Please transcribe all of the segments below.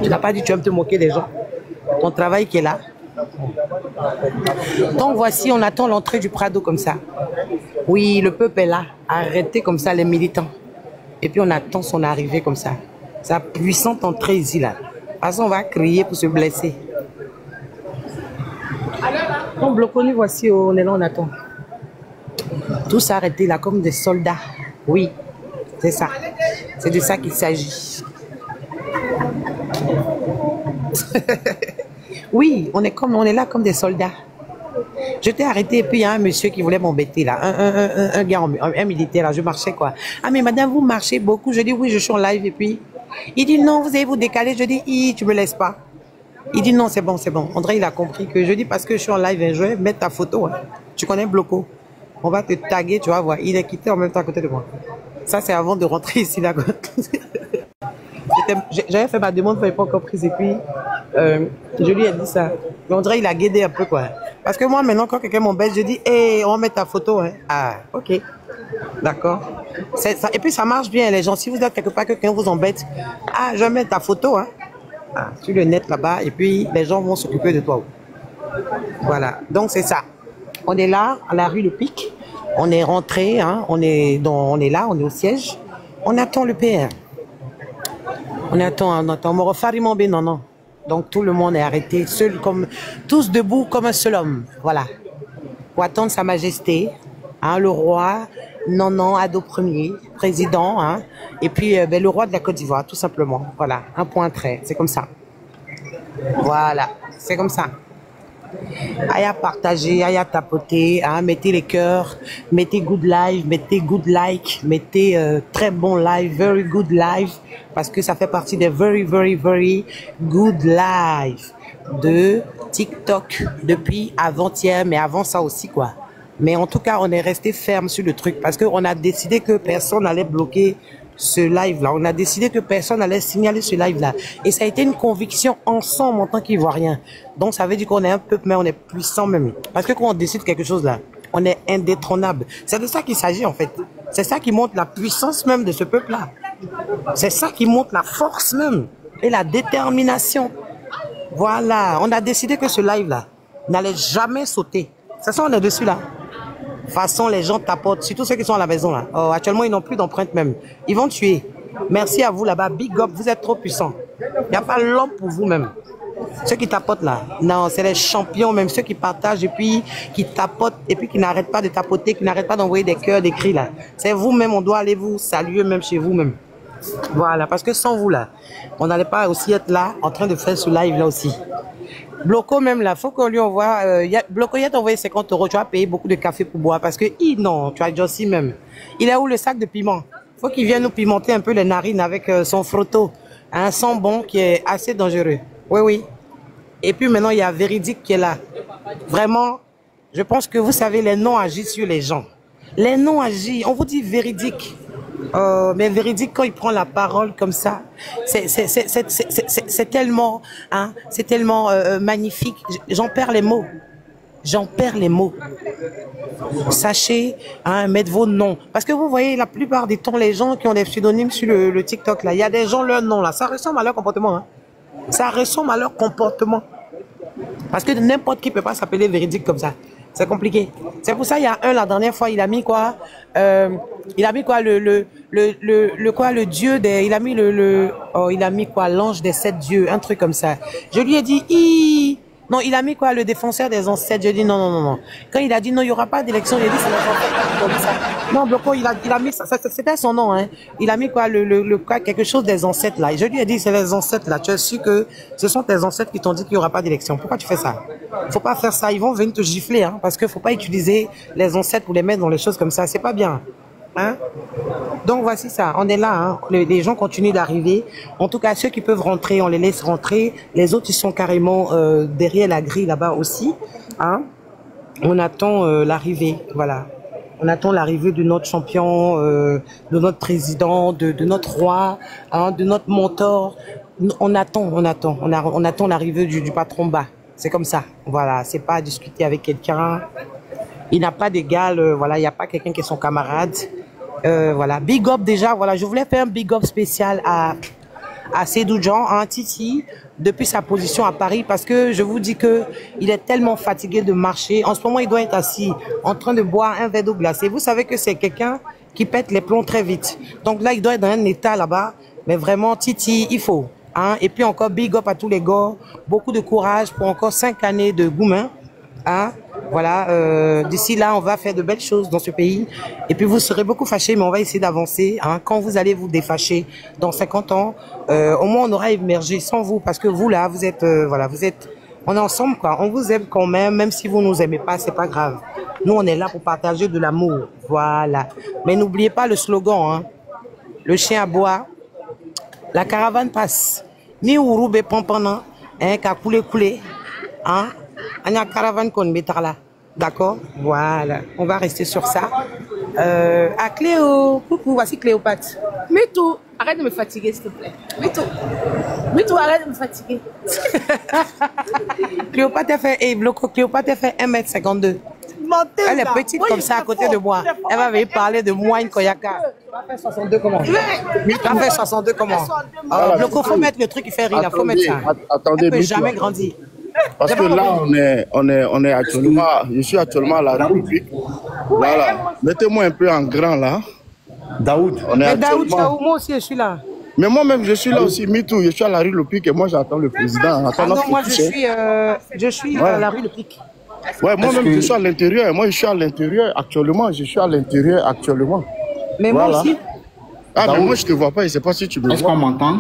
Tu n'as pas dit tu vas te moquer des gens. Ton travail qui est là. Donc voici, on attend l'entrée du Prado comme ça. Oui, le peuple est là. Arrêtez comme ça les militants. Et puis on attend son arrivée comme ça. Sa puissante entrée ici là. Parce qu'on va crier pour se blesser. Donc Bloconi, voici, on est là, on attend. Tous arrêtés là comme des soldats. Oui, c'est ça. C'est de ça qu'il s'agit. Oui, on est là comme des soldats. Je t'ai arrêté et puis il y a un monsieur qui voulait m'embêter là. Un gars, un militaire là, je marchais quoi. Ah mais madame, vous marchez beaucoup. Je dis oui, je suis en live et puis... Il dit non, vous allez vous décaler. Je dis, tu me laisses pas. Il dit non, c'est bon, c'est bon. André, il a compris que je dis parce que je suis en live, je vais mettre ta photo. Hein. Tu connais Bloco. On va te taguer, tu vas voir. Il est quitté en même temps à côté de moi. Ça, c'est avant de rentrer ici là. J'avais fait ma demande, il n'avait pas encore prise et puis je lui ai dit ça. Mais André, il a guidé un peu quoi. Parce que moi, maintenant, quand quelqu'un m'embête, je dis, hey, on va mettre ta photo. Hein. Ah, ok. D'accord. Et puis ça marche bien, les gens. Si vous êtes quelque part, quelqu'un vous embête, ah, je vais mettre ta photo. Hein. Ah, sur le net là-bas, et puis les gens vont s'occuper de toi. Voilà. Donc c'est ça. On est là, à la rue Le Pic. On est rentré, hein. On est là, on est au siège. On attend le PR. On attend. Non. Donc tout le monde est arrêté, seul comme tous debout comme un seul homme. Voilà. Pour attendre Sa Majesté, hein, le roi Ado Ier, président, hein, et puis le roi de la Côte d'Ivoire, tout simplement. Voilà, un point trait, c'est comme ça. Voilà, c'est comme ça. Aïe à partager, aïe à tapoter, hein, mettez les cœurs, mettez good live, mettez good like, mettez très bon live, very good live, parce que ça fait partie des very, very, very good live de TikTok depuis avant-hier, mais avant ça aussi, quoi. Mais en tout cas, on est resté ferme sur le truc parce qu'on a décidé que personne n'allait bloquer ce live-là. On a décidé que personne n'allait signaler ce live-là. Et ça a été une conviction ensemble en tant qu'Ivoiriens. Donc, ça veut dire qu'on est un peuple, mais on est puissant même. Parce que quand on décide quelque chose là, on est indétrônable. C'est de ça qu'il s'agit en fait. C'est ça qui montre la puissance même de ce peuple-là. C'est ça qui montre la force même et la détermination. Voilà. On a décidé que ce live-là n'allait jamais sauter. C'est ça, on est dessus là. De toute façon, les gens tapotent, surtout ceux qui sont à la maison là. Oh, actuellement, ils n'ont plus d'empreinte même. Ils vont tuer. Merci à vous là-bas. Big up, vous êtes trop puissants. Il n'y a pas l'homme pour vous même. Ceux qui tapotent là, non, c'est les champions même. Ceux qui partagent et puis qui tapotent et puis qui n'arrêtent pas de tapoter, qui n'arrêtent pas d'envoyer des cœurs, des cris là. C'est vous-même, on doit aller vous saluer même chez vous-même. Voilà, parce que sans vous là, on n'allait pas aussi être là en train de faire ce live là aussi. Bloco même là, faut qu'on lui envoie, Bloco, il a envoyé 50 €, tu vas payer beaucoup de café pour boire parce que, non, tu as Jossi même. Il est où le sac de piment? Faut qu'il vienne nous pimenter un peu les narines avec son frotto. Un sang bon qui est assez dangereux. Oui, oui. Et puis maintenant, il y a Véridique qui est là. Vraiment, je pense que vous savez, les noms agissent sur les gens. Les noms agissent, on vous dit Véridique. Mais Véridique, quand il prend la parole comme ça, c'est tellement, hein, c'est tellement magnifique. J'en perds les mots. J'en perds les mots. Sachez, hein, mettre vos noms. Parce que vous voyez, la plupart du temps, les gens qui ont des pseudonymes sur le TikTok, là, il y a des gens, leur nom, là, ça ressemble à leur comportement. Hein. Ça ressemble à leur comportement. Parce que n'importe qui ne peut pas s'appeler Véridique comme ça. C'est compliqué. C'est pour ça, il y a un, la dernière fois, il a mis quoi? Il a mis quoi? Le dieu des... Il a mis il a mis quoi? L'ange des 7 dieux, un truc comme ça. Je lui ai dit, non, il a mis quoi? Le défenseur des ancêtres. Je dis non. Quand il a dit non, il n'y aura pas d'élection, il a dit c'est les comme ça. Non, Bloco, il a mis ça, c'était son nom, hein. Il a mis quoi? Quoi? Quelque chose des ancêtres, là. Et je lui ai dit, c'est les ancêtres, là. Tu es sûr que ce sont tes ancêtres qui t'ont dit qu'il n'y aura pas d'élection. Pourquoi tu fais ça? Faut pas faire ça. Ils vont venir te gifler, hein. Parce qu'il faut pas utiliser les ancêtres pour les mettre dans les choses comme ça. C'est pas bien. Hein? Donc voici ça, on est là, hein. Les gens continuent d'arriver. En tout cas, ceux qui peuvent rentrer, on les laisse rentrer. Les autres, ils sont carrément derrière la grille là-bas aussi. Hein? On attend l'arrivée, voilà. On attend l'arrivée de notre champion, de notre président, de notre roi, hein, de notre mentor. On attend l'arrivée du patron bas. C'est comme ça, voilà. C'est pas discuter avec quelqu'un. Il n'a pas d'égal, voilà. Il n'y a pas quelqu'un qui est son camarade. Voilà, big up déjà, voilà, je voulais faire un big up spécial à Seydou Jean, hein, Titi, depuis sa position à Paris, parce que je vous dis que il est tellement fatigué de marcher. En ce moment, il doit être assis, en train de boire un verre d'eau glacée. Vous savez que c'est quelqu'un qui pète les plombs très vite. Donc là, il doit être dans un état là-bas. Mais vraiment, Titi, il faut. Hein. Et puis encore, big up à tous les gars. Beaucoup de courage pour encore 5 années de Goumin. Hein. Voilà, d'ici là, on va faire de belles choses dans ce pays. Et puis, vous serez beaucoup fâchés, mais on va essayer d'avancer. Hein. Quand vous allez vous défâcher dans 50 ans, au moins, on aura émergé sans vous. Parce que vous, là, vous êtes, voilà, vous êtes, on est ensemble, quoi. On vous aime quand même si vous nous aimez pas, c'est pas grave. Nous, on est là pour partager de l'amour. Voilà. Mais n'oubliez pas le slogan, hein. Le chien aboie, la caravane passe. Ni Ouroube Pampana, hein, qu'a coulé, hein. On a une caravane qu'on mettra là. D'accord? Voilà. On va rester sur ça. À Cléo. Coucou, voici Cléopâtre. Mitou, arrête de me fatiguer, s'il te plaît. Mitou, arrête de me fatiguer. Cléopâtre a fait, Cléopâtre a fait 1m52. Elle est petite comme ça à côté de moi. Elle va venir parler de moi, une koyaka. Tu vas faire 62 comment? Tu vas faire 62 comment? Bloco, faut mettre le truc qui fait rire. Il faut mettre ça. Attendez, elle ne peut jamais grandir. Parce que là, on est actuellement, je suis actuellement à la République. Voilà. Mettez-moi un peu en grand là. Daoud. Mais Daoud, moi aussi, je suis là. Mais moi-même, je suis là aussi, MeToo. Je suis à la rue Le Pic et moi, j'attends le président. Ah non, moi, je suis à la rue Le Pic. Ouais, moi-même, je suis à l'intérieur. Moi, je suis à l'intérieur actuellement. Je suis à l'intérieur actuellement. Mais voilà. Moi aussi. Ah, mais moi, je ne te vois pas. Je ne sais pas si tu me vois. Est-ce qu'on m'entend?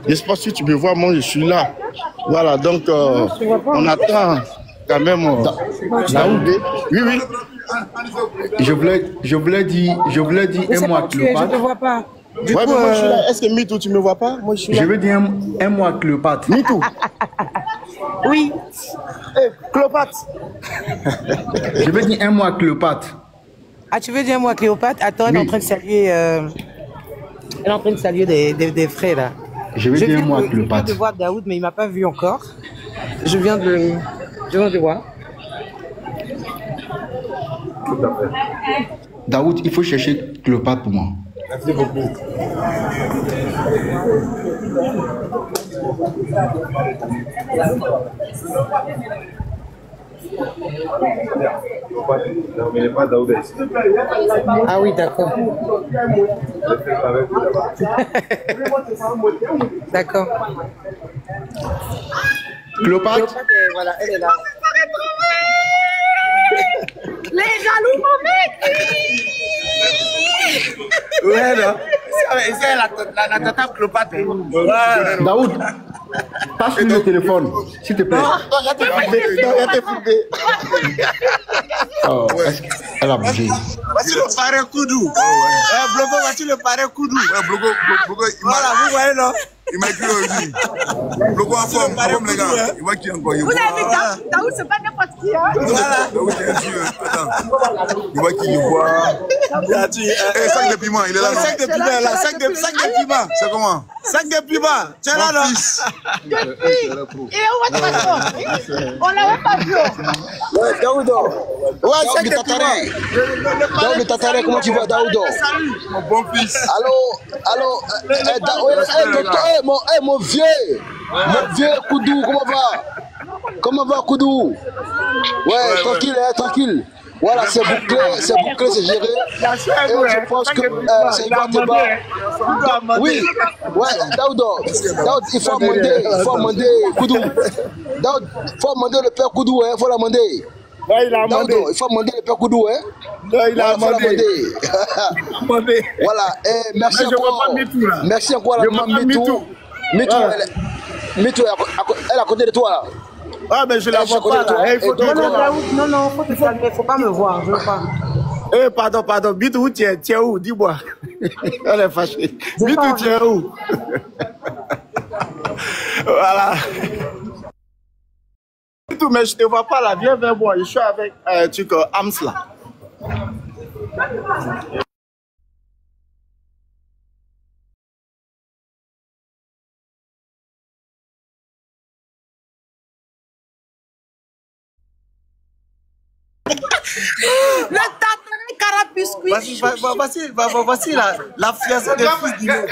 Je ne sais pas si tu me vois. Moi, je suis là. Voilà, donc, on attend quand même. Daoud. Oui, oui. Je voulais dire un mot à Cléopâtre. Je ne te vois pas. Du Ouais, coup, mais moi, je suis là. Est-ce que MeToo, tu ne me vois pas? Moi, je suis là. Je veux dire un mot à Cléopâtre. MeToo. Oui. Cléopâtre. Je veux dire un mot à Cléopâtre. Ah, tu veux dire un mot à Cléopâtre? Attends, elle est en train de saluer, elle est en train de saluer des frères, là. Je veux dire un mot à Cléopâtre. Je viens de voir Daoud, mais il ne m'a pas vu encore. Je viens de voir. Daoud, il faut chercher Cléopâtre pour moi. Merci beaucoup. Ah oui, d'accord. D'accord. Cléopâtre, voilà, elle est là. Les jaloux m'ont Ouais, non. C'est la tata Cléopâtre. Daoud, passe-lui le téléphone, s'il te plaît. Oh, elle a bougé. Voici le parrain Koudou. Blogo, voici le parrain Koudou. Blogo, Voilà, vous voyez, non? il m'a écrit aussi. Blogo en forme, les gars. Il m'a qui encore. Vous avez vu, Daoud, c'est pas n'importe qui, hein? Voilà. Daoud, c'est un dieu. Attends. Il m'a qui le voit. Eh, sac de piment, il est là, non? Sac de piment, là. Sac de piment. C'est comment? Sac de piment. Tiens là, non? Depuis. Et on va te faire. On l'avait pas vu. Ouais, Daoudo. Ouais, sac de piment. Daoud Tatare, comment tu vas, Daoudo? Mon bon fils. Allô, mon vieux Koudou, comment va Koudou? Ouais, tranquille, hein, tranquille. Voilà, c'est bouclé, c'est géré. Et je pense que c'est un débat. Oui, ouais, Daoud, il faut amender Koudou. Daoud, il faut amender le père Koudou, il faut l'amender. Ouais, il a amendé. Il faut amender le père Koudou, hein. Ouais, il a amendé. Voilà, et merci encore. Merci encore à la maman Mitou. Mitou, elle est à côté de toi, là. Ah, mais je la vois pas, là. Il faut Non, faut te faut pas me voir, je veux pas. Eh, pardon. Mitou, tu es où? Dis-moi. Elle est fâchée. Mitou, tu es où? Voilà. Mitou, mais je te vois pas là. Viens vers moi. Je suis avec Ams là. Le tatane biscuit. Voici la fiancée de fils du monde.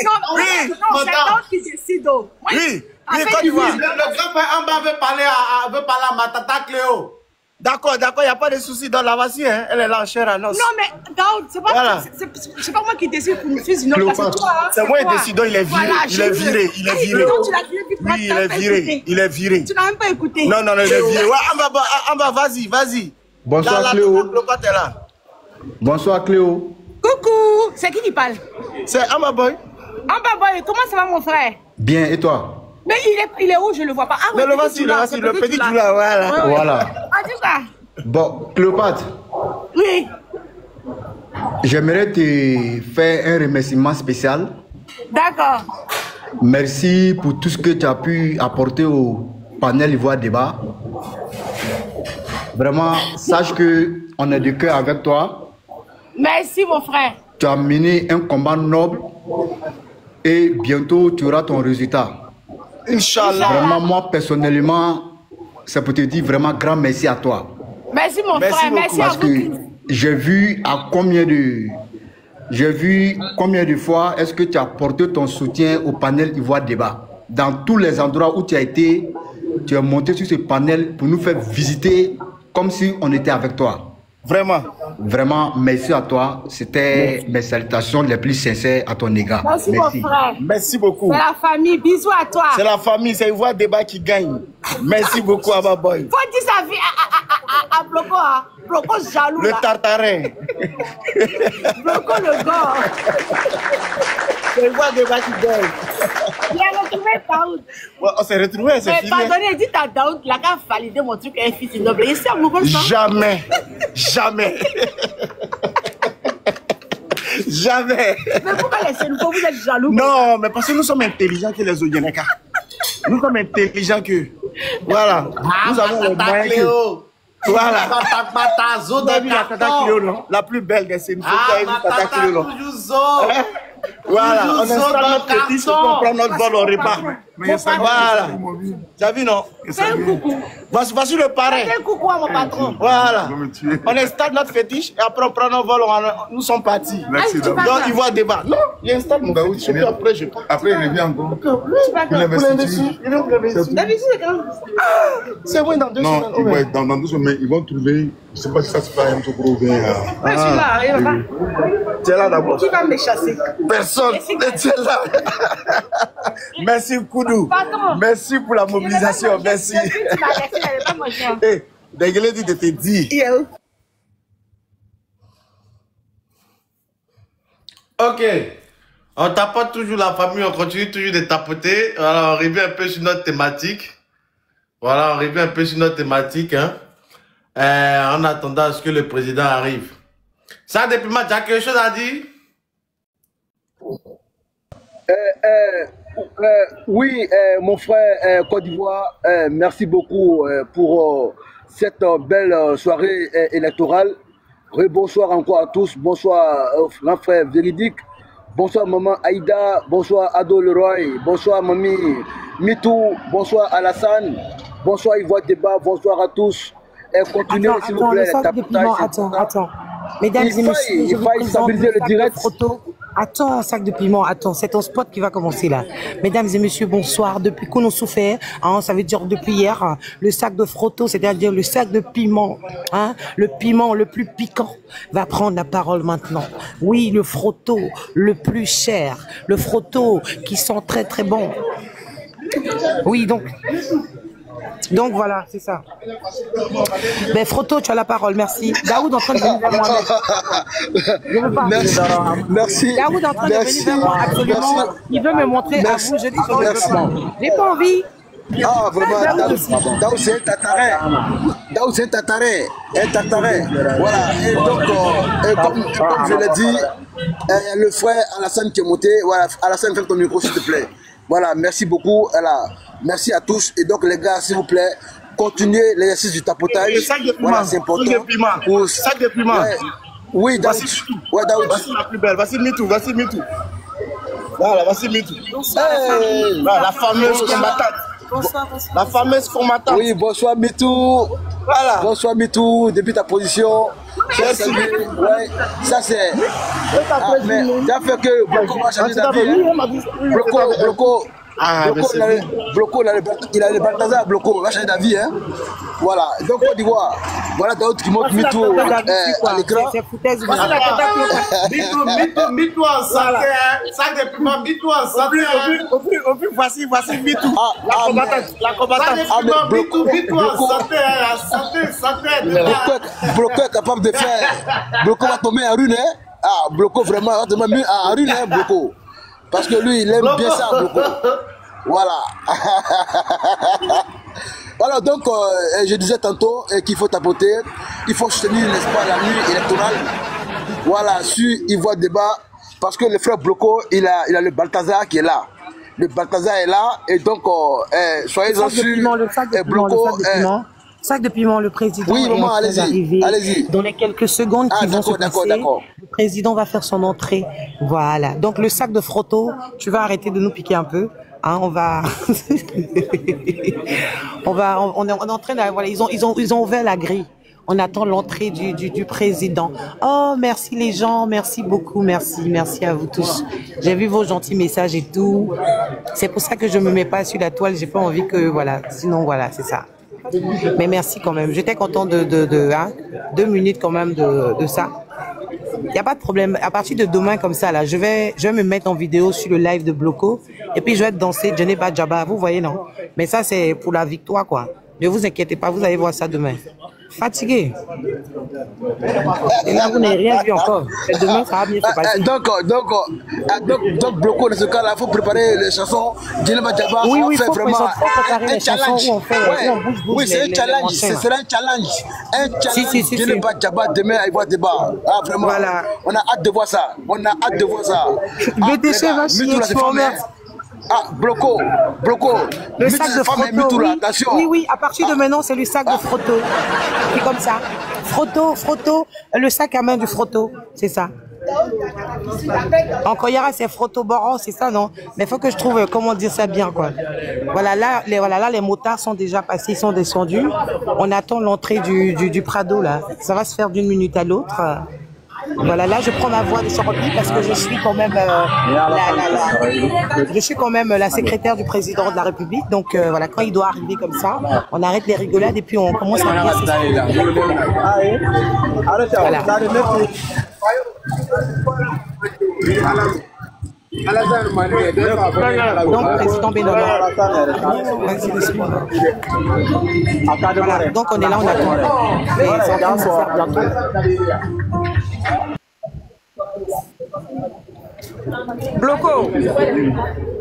Non, c'est Daoud qui décide. Oui, Côte d'Ivoire. Le grand-père en bas veut parler à ma tata Cléo. D'accord, il n'y a pas de souci. Dans la voici, hein, elle est là en chair à noce. Non, mais Daoud, c'est pas, voilà. Pas moi qui décide pour mon fils. C'est toi. C'est moi qui décide, il est viré. Voilà, il est viré. Il est viré. Oui, il est viré. Il est viré. Tu n'as même pas écouté. Non, il est viré. Ouais, en bas, vas-y. Bonsoir là, Cléo. Est là. Bonsoir Cléo. Coucou. C'est qui parle? C'est Amba Boy. Amba Boy, comment ça va mon frère? Bien, et toi? Mais il est où? Je ne le vois pas. Ah, mais le voici, le petit tout là, voilà. Voilà. Ah, c'est ça. Bon, Cléopâtre. Oui. J'aimerais te faire un remerciement spécial. D'accord. Merci pour tout ce que tu as pu apporter au panel Ivoire Débat. Vraiment, sache qu'on est de cœur avec toi. Merci mon frère. Tu as mené un combat noble et bientôt tu auras ton résultat. Inch'Allah. Vraiment, moi personnellement, c'est pour te dire vraiment grand merci à toi. Merci mon frère, merci à vous. Parce que j'ai vu combien de fois est-ce que tu as porté ton soutien au panel Ivoire Débat. Dans tous les endroits où tu as été, tu es monté sur ce panel pour nous faire visiter comme si on était avec toi. Vraiment. Vraiment, merci à toi. C'était mes salutations les plus sincères à ton égard. Merci. Mon frère. Merci beaucoup. C'est la famille, bisous à toi. C'est la famille, c'est Ivoire Débat qui gagne. Merci beaucoup à ma boy. Faut dire sa vie à Bloco, hein. Bloco jaloux. Le tartarin. Bloco le gars. C'est Ivoire Débat qui gagne. Il a retrouvé Daoud. Ouais, on s'est retrouvé, c'est fini. Mais pardonnez, dites à Daoud, il a qu'à valider mon truc un fils noble. Il s'est amoureux de ça. Jamais. Jamais. Jamais. Mais pourquoi les Sénégalais, vous êtes jaloux? Non, mais parce que nous sommes intelligents que les Oyeneka. Nous sommes intelligents que. Voilà. Nous avons les moyens que. Voilà. Vous avez vu la Tata Cléo, non? La plus belle des Sénégalais. Vous avez vu Tata Cléo, non? Voilà, on installe notre fétiche pour qu'on prend notre vol au repas. Voilà. Tu as vu, non? Fais un coucou. Voici le parrain. Fais un coucou à mon patron. Voilà. On installe notre fétiche et après on prend notre vol, nous sommes partis. Merci, donc il va débat. Non, il installe mon fétiche. Et après, je pars. Après, il revient encore. C'est bon, dans 2 semaines. Non, dans 2 semaines, ils vont trouver. Je ne sais pas si ça se fait un peu gros bien. Je suis là, il va. Tu es là d'abord. Qui va me chasser? Personne. Tu es là. Merci, Koudou. Merci pour la mobilisation. Merci. Eh, Degele dit de te dire. Ok. On tapote toujours la famille, on continue toujours de tapoter. Voilà, on revient un peu sur notre thématique. Voilà, on revient un peu sur notre thématique. Hein. En attendant à ce que le président arrive. Ça, depuis moi, tu as quelque chose à dire? Oui, mon frère Côte d'Ivoire, merci beaucoup pour cette belle soirée électorale. Bonsoir encore à tous. Bonsoir grand frère Véridique. Bonsoir maman Aïda. Bonsoir Ado Leroy. Bonsoir mamie Mitou. Bonsoir Alassane. Bonsoir Ivoire Débat. Bonsoir à tous. Continuez s'il vous plaît. Attends. Mesdames et messieurs, il faut stabiliser le direct. Attends, sac de piment, attends, c'est ton spot qui va commencer là. Mesdames et messieurs, bonsoir. Depuis qu'on a souffert, hein, ça veut dire depuis hier, hein, le sac de frotto, c'est-à-dire le sac de piment, hein, le piment le plus piquant, va prendre la parole maintenant. Oui, le frotto, le plus cher, le frotto qui sent très très bon. Oui, donc voilà, c'est ça. Mais Frotto, tu as la parole, merci. Daoud en train de venir vers moi. Merci. Daoud en train de venir vers moi, absolument. Merci. Il veut me montrer à vous, je dis que j'ai pas envie. Ah, vraiment, Daoud c'est un tatarin. Daoud c'est un tatarin. Voilà, et donc, comme je l'ai dit, le frère Alassane qui est monté, voilà, Alassane, ferme ton micro s'il te plaît. Voilà, merci beaucoup. Voilà. Merci à tous. Et donc, les gars, s'il vous plaît, continuez l'exercice du tapotage. Voilà, c'est important. Sac de piment. Oui, Daoud. Ouais, Daoud. Voici la plus belle. Voici Mitou. Voilà, voici Mitou. Voilà, la fameuse combattante. Bonsoir. La fameuse formateur. Oui, bonsoir Mitou. Voilà. Bonsoir Mitou, depuis ta position. Merci. Ouais, ça c'est. Ah, mais ça fait que Bloco va changer d'avis. Bloco, il a le Balthazar, Bloco va changer d'avis. Hein. Voilà, donc Côte d'Ivoire. Voilà d'autres qui montrent Mitou à l'écran. Mitou en santé, sac de piment, Mitou en santé. Au plus, voici Mitou. La combattante. Mitou en santé, Bloco est capable de faire. Bloco va tomber en rune. Hein. Ah, Bloco vraiment va tomber en rune, hein, Bloco. Parce que lui, il aime bien ça, Bloco. Voilà. Voilà, donc, je disais tantôt qu'il faut tapoter, il faut soutenir, n'est-ce pas, la nuit électorale. Voilà, sur Ivoire Débat, parce que le frère Bloco, il a le Balthazar qui est là. Le Balthazar est là, et donc, soyez-en sûrs. Sac de piment, le président oui, maman, allez-y. Dans les quelques secondes qui vont se passer, le président va faire son entrée. Voilà. Donc le sac de frotto, tu vas arrêter de nous piquer un peu. Hein, on est en train de, voilà, ils ont ouvert la grille. On attend l'entrée du président. Oh, merci les gens, merci beaucoup, merci à vous tous. J'ai vu vos gentils messages et tout. C'est pour ça que je me mets pas sur la toile. J'ai pas envie que, voilà. Sinon, voilà, c'est ça. Mais merci quand même. J'étais content de 2 minutes quand même de ça. Il n'y a pas de problème. À partir de demain comme ça, là, je vais me mettre en vidéo sur le live de Bloco. Et puis je vais danser Djeneba Djaba. Vous voyez, non? Mais ça, c'est pour la victoire, quoi. Ne vous inquiétez pas, vous allez voir ça demain. Fatigué. Et là, vous n'avez rien vu encore. Et demain, ça va bien se passer. Donc, Bloco, dans ce cas-là, il faut préparer les chansons. Djeneba Djaba, oui, on fait vraiment un challenge. Oui, c'est un challenge. Ce sera un challenge. Un challenge. Djeneba Djaba demain à Ivoire Débat. Ah, vraiment. Voilà. On a hâte de voir ça. BTC va chier, je vous remercie. Ah, Bloco. Le sac de frotto, oui. Attention. Oui, à partir de maintenant, c'est le sac de frotto. C'est comme ça. Frotto, le sac à main du frotto, c'est ça. Encore hier, c'est frotto boron, c'est ça, non? Mais il faut que je trouve comment dire ça bien, quoi. Voilà, là, les motards sont déjà passés, ils sont descendus. On attend l'entrée du Prado, là. Ça va se faire d'une minute à l'autre. Voilà, là je prends ma voix de Soropi parce que je suis quand même la secrétaire du président de la République. Donc voilà, quand il doit arriver comme ça, on arrête les rigolades et puis on commence à dire. Voilà. Donc président Benoît. Voilà, donc on est là, on attend.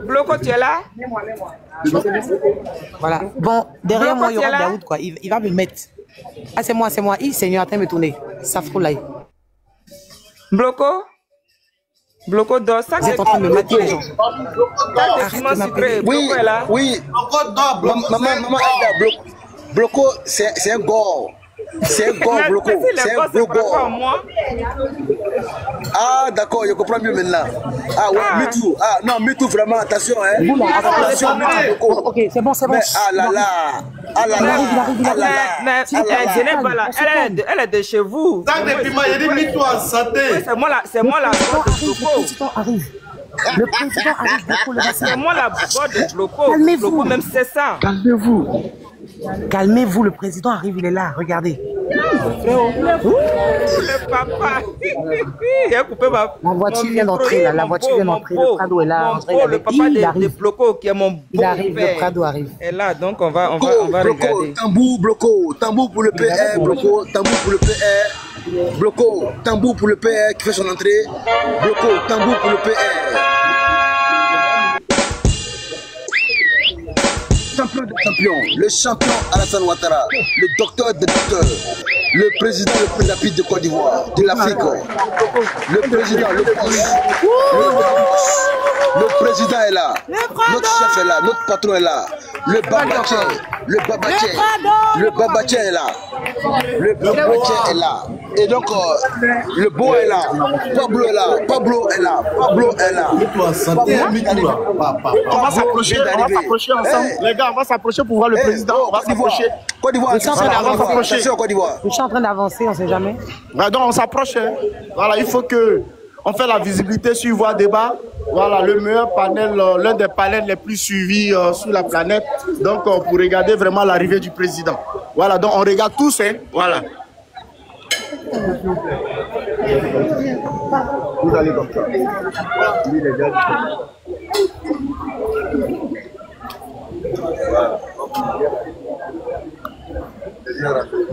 Bloco, tu es là? Voilà. Bon, derrière moi, il y aura Daoud, quoi. Il va me mettre. Ah, c'est moi. Il, Seigneur, attends, me tourner. Ça froulaille. Bloco, ça vous êtes en train de me mater les gens. Oui. Maman, Bloco, c'est un gore. C'est un gore, Bloco. C'est un gros gore. Ah, d'accord, je comprends mieux maintenant. Ah, ouais, Mitou. Ah, non, Mitou, vraiment, attention, hein. Attention, Mitou, Bloco. Ok, c'est bon. Mais, ah là là. Mais Djeneba là, elle est de chez vous. Sac de piment, il dit Mitou en santé. C'est moi la voix de Bloco. Le président arrive. C'est moi la voix de Bloco. Calmez-vous. Même c'est ça. Calmez-vous, le président arrive, il est là, regardez. Le papa. Il a coupé ma voiture vient d'entrer là, le Prado est là. Le papa de Bloco qui est mon beau il arrive, le Prado arrive. Et là, donc on va regarder. Tambour pour le PR, Bloco, tambour pour le PR. Bloco, tambour pour le PR qui fait son entrée. Bloco, tambour pour le PR. Champion de champions, le champion Alassane Ouattara, le docteur des docteurs, le président le plus rapide de Côte d'Ivoire, de l'Afrique, le président, le président est là, notre chef est là, notre patron est là, Le Babaché est là. Le Babaché est là. Et donc, le beau est là. Pablo est là. Pablo est là. Pablo est là. On va s'approcher ensemble. Les gars, on va s'approcher pour voir le président. On va s'approcher. Côte d'Ivoire, Je suis en train d'avancer, on ne sait jamais. Donc, on s'approche. Voilà, il faut que on fait la visibilité sur Voix Débat. Voilà, le meilleur panel, l'un des panels les plus suivis sur la planète. Donc, pour regarder vraiment l'arrivée du président. Voilà, donc on regarde tous, hein. Voilà. Vous allez comme ça.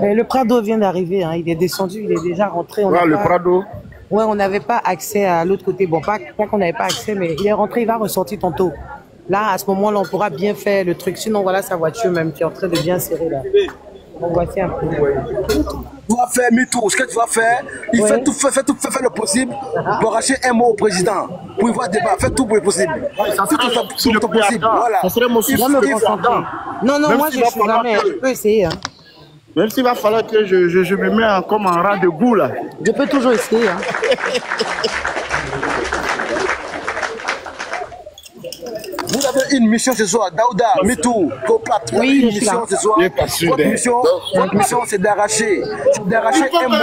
Le Prado vient d'arriver, hein. Il est descendu, il est déjà rentré. Ouais, le Prado. Ouais, on n'avait pas accès à l'autre côté. Bon, pas qu'on n'avait pas accès, mais il est rentré, il va ressortir tantôt. Là, à ce moment-là, on pourra bien faire le truc. Sinon, voilà sa voiture même qui est en train de bien serrer là. On voici un peu. Tu vas faire MeToo. Ce que tu vas faire, il fait tout le possible pour arracher un mot au président. Pour y voir débat, fais tout pour le possible. Tout possible. Voilà. Ça serait mon souci. Non, moi je suis jamais. Je peux essayer. Hein. Même s'il va falloir que je me mette comme en rang de goût là. Je peux toujours essayer. Hein. Vous avez une mission ce soir, Daouda, MeToo, Copat, oui, une mission ce soir. Votre mission, c'est d'arracher un mot,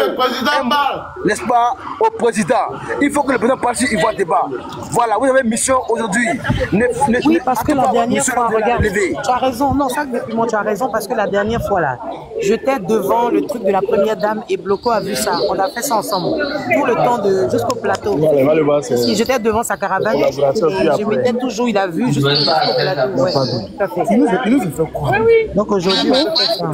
n'est-ce pas, au président. Il faut que le président passe il voit débat. Voilà, vous avez une mission aujourd'hui. Oui, parce que la dernière fois, regarde, tu as raison, non, ça, tu as raison, parce que la dernière fois, là, j'étais devant le truc de la première dame et Bloco a vu ça. On a fait ça ensemble, tout le temps jusqu'au plateau. Si j'étais devant sa caravane, et je m'étais toujours, il a vu jusqu'au plateau. Ouais, tout à fait. Il nous fait quoi? Donc aujourd'hui, on fait ça.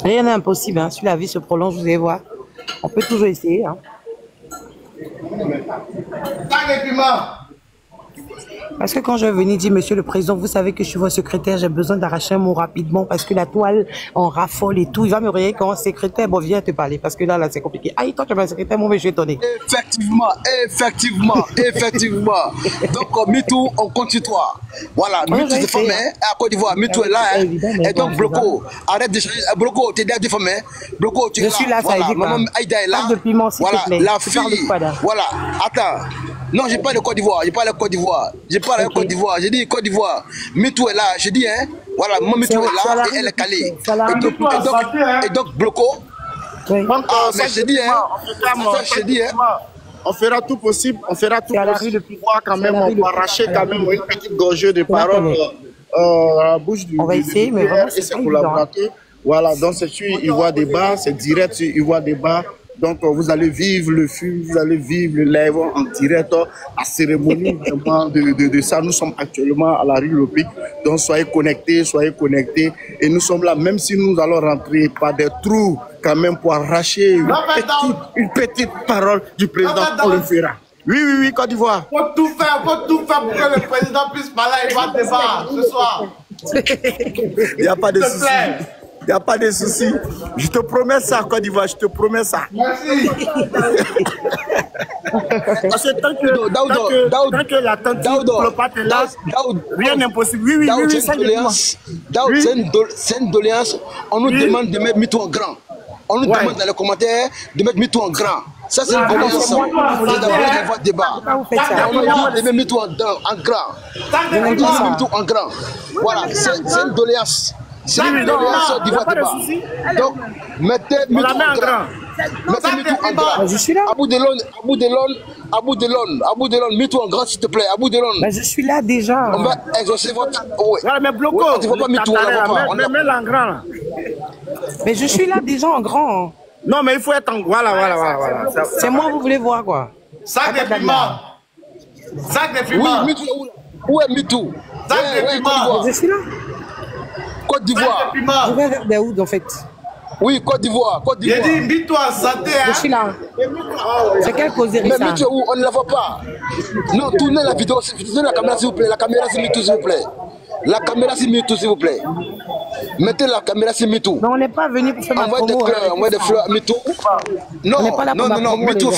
Rien n'est impossible, hein. Si la vie se prolonge, vous allez voir. On peut toujours essayer. Hein. Parce que quand je vais venir dire, monsieur le président, vous savez que je suis votre secrétaire, j'ai besoin d'arracher un mot rapidement parce que la toile en raffole et tout. Il va me regarder quand secrétaire, bon, viens te parler parce que là c'est compliqué. Ah, quand tu es un secrétaire, moi, je suis étonné. Effectivement. Donc, MeToo, on continue toi. Voilà, MeToo c'est formé à Côte d'Ivoire. MeToo est là. Hein. Et donc, Bloco, arrête de changer. Bloco, tu es déjà déformé. Bloco, tu es là. Je suis là, ça dit Maman Aïda est là. De piment, voilà, la fille. Voilà, attends. Non, j'ai pas de Côte d'Ivoire. J'ai pas de Côte d'Ivoire. J'ai dit Côte d'Ivoire. MeToo est là. J'ai dit, hein. Voilà, mon MeToo est là et elle est calée. Et donc, Bloco. Oui. Mais j'ai dit, hein. On fera tout possible. On fera tout possible pour pouvoir quand même arracher quand même une petite gorgée de paroles à la bouche du. On va essayer, mais vraiment, c'est pas évident. Voilà, donc c'est sur Ivoire Débat, c'est direct sur Ivoire Débat. Donc, vous allez vivre le film, vous allez vivre le live en direct, la cérémonie vraiment de ça. Nous sommes actuellement à la rue Lopic. Donc, soyez connectés. Et nous sommes là, même si nous allons rentrer par des trous, quand même, pour arracher une petite parole du président, on le fera. Oui, Côte d'Ivoire. Faut tout faire pour que le président puisse parler à Ivoire Débat ce soir. Il n'y a pas de souci. Il n'y a pas de souci. Je te promets ça, Côte d'Ivoire, je te promets ça. Merci. Parce que tant que la tante Clopate est là, rien n'est possible. Oui, c'est une doléance. On nous demande de mettre MeToo en grand. On nous demande dans les commentaires de mettre MeToo en grand. Ça, c'est une doléance. C'est d'avoir des débat. On nous demande de mettre MeToo en grand. MeToo en grand. Voilà, c'est une doléance. C'est une doléance d'Ivoire Débat. Donc, mettez MeToo en grand. Mettez MeToo en grand. Je suis là. Abou Delon, MeToo en grand, s'il te plaît. Abou Delon. Je suis là déjà. On va exaucer votre. Oui. Mais Bloco, tu ne vois pas MeToo, on met en grand là. Mais je suis là déjà en grand. Non, mais il faut être en. Voilà. C'est moi, vous voulez voir quoi? Sac de piment. Oui, où est MeToo? Sac de piment. Je suis là. Côte d'Ivoire. Vous vais vers où en fait? Oui, Côte d'Ivoire. J'ai dit, invite-toi en santé. Je suis là. C'est quelle causerie ça? Mais MeToo où? On ne la voit pas. Non, tournez la vidéo, tournez la caméra s'il vous plaît. La caméra c'est MeToo s'il vous plaît. La caméra c'est MeToo s'il vous plaît. Mettez la caméra sur MeToo. Mais on n'est pas venu pour faire ma promo. Envoyez des fleurs à MeToo. Non, non. MeToo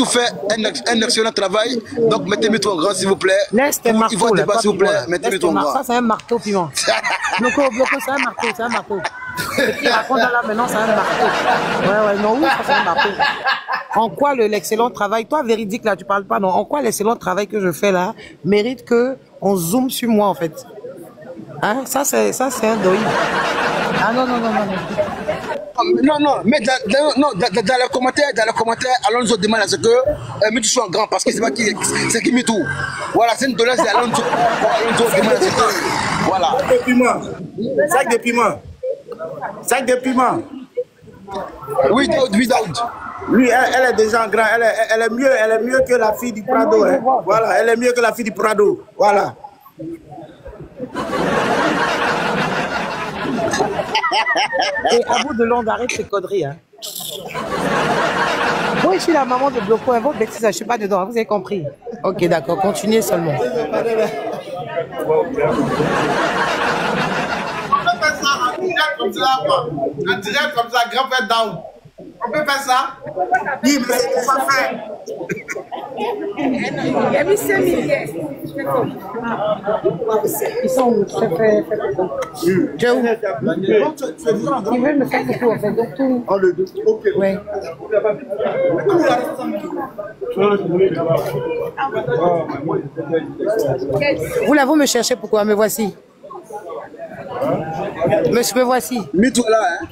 fait un excellent travail. Donc mettez MeToo en grand, s'il vous plaît. Laisse tes marteaux. Il faut débat, s'il vous plaît. Mettez MeToo en grand. Ça, c'est un marteau piment. Bloco, c'est un marteau, c'est un marteau. Ce qui raconte là maintenant, c'est un marteau. Ouais, non, oui, ça, c'est un marteau. En quoi l'excellent travail, toi, véridique, là, tu parles pas, non. En quoi l'excellent travail que je fais là mérite qu'on zoome sur moi, en fait. Hein? Ça, c'est un doï. Ah non. Non, mais dans les commentaires, Alonso demande à ce que MeToo soit grand parce que c'est pas qui, c'est qui MeToo. Voilà, c'est une doléance d'Alonso. Alonso demande à ce que. Voilà. Sac de piment. Sac de piment. Oui, Daoud. Oui, elle est déjà grand. Elle est mieux que la fille du Prado. Hein. Voilà, elle est mieux que la fille du Prado. Voilà. Et à bout de long, arrête ces conneries. Hein. Moi, je suis la maman de Bloco. Vos bêtises, je suis pas dedans. Vous avez compris? Ok, d'accord. Continuez seulement. On peut faire ça en direct comme ça, quoi. En direct comme ça, grand-père down. On peut faire ça? Oui, mais c'est pas faire. Il y a mis 5 milliers. Ils sont où? Je fais ils veulent me faire du tout, en fait. Donc, tout. Oh, le deux. Ok. Oui. Vous là, vous me cherchez pourquoi? Me voici. Me voici. MeToo est là, hein.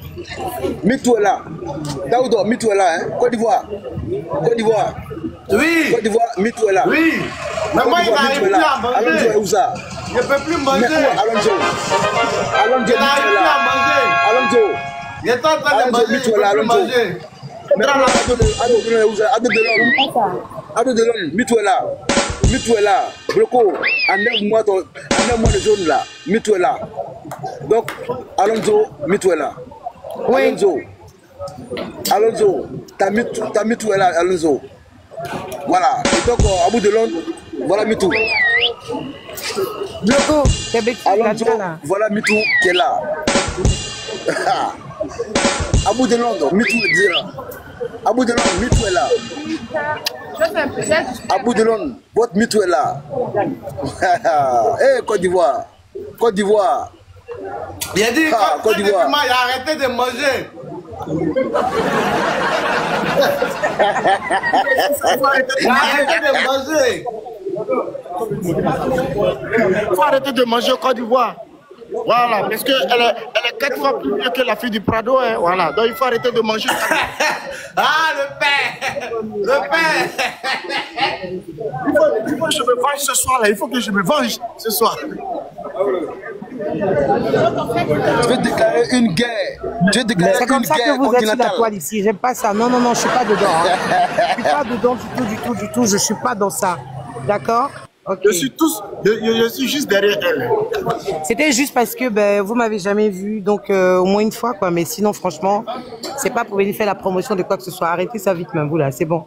MeToo est là. Daoudo, MeToo est là, hein. Côte d'Ivoire. Oui. Côte d'Ivoire, MeToo est là. Oui. Mais moi, il n'arrive plus à manger. Alonso est où ça? Je ne peux plus manger. Alonso, il n'arrive plus à manger. Alonso. Il est en train de manger. Je ne peux plus manger. Ado Delon, MeToo est là. Bloco, en 9 mois de jaune là, MeToo est là. Donc, Alonso, MeToo est là. Oui. Alonso, t'as MeToo est là, Alonso. Voilà. Et donc, à bout de Londres, voilà MeToo. Bloco, Québec, Alonso, voilà MeToo qui est là. À bout de Londres, MeToo est là. À bout de Londres, MeToo est là. À bout de Londres, votre MeToo est là. Eh, Côte d'Ivoire. Il a dit, Côte d'Ivoire. Il a arrêté de manger. Il a arrêté de manger. Il faut arrêter de manger au Côte d'Ivoire. Voilà, parce qu'elle est 4 fois plus mieux que la fille du Prado. Hein, voilà, donc il faut arrêter de manger. Ah, le père. Il faut que je me venge ce soir là. Il faut que je me venge ce soir. Tu veux déclarer une guerre. C'est comme ça que vous êtes sur la toile ici. J'aime pas ça. Non, je suis pas dedans. Hein. Je suis pas dedans du tout. Je suis pas dans ça. D'accord? Okay. Je suis juste derrière elle. C'était juste parce que vous m'avez jamais vu, donc au moins une fois quoi. Mais sinon franchement, c'est pas pour venir faire la promotion de quoi que ce soit. Arrêtez ça vite même vous là, c'est bon.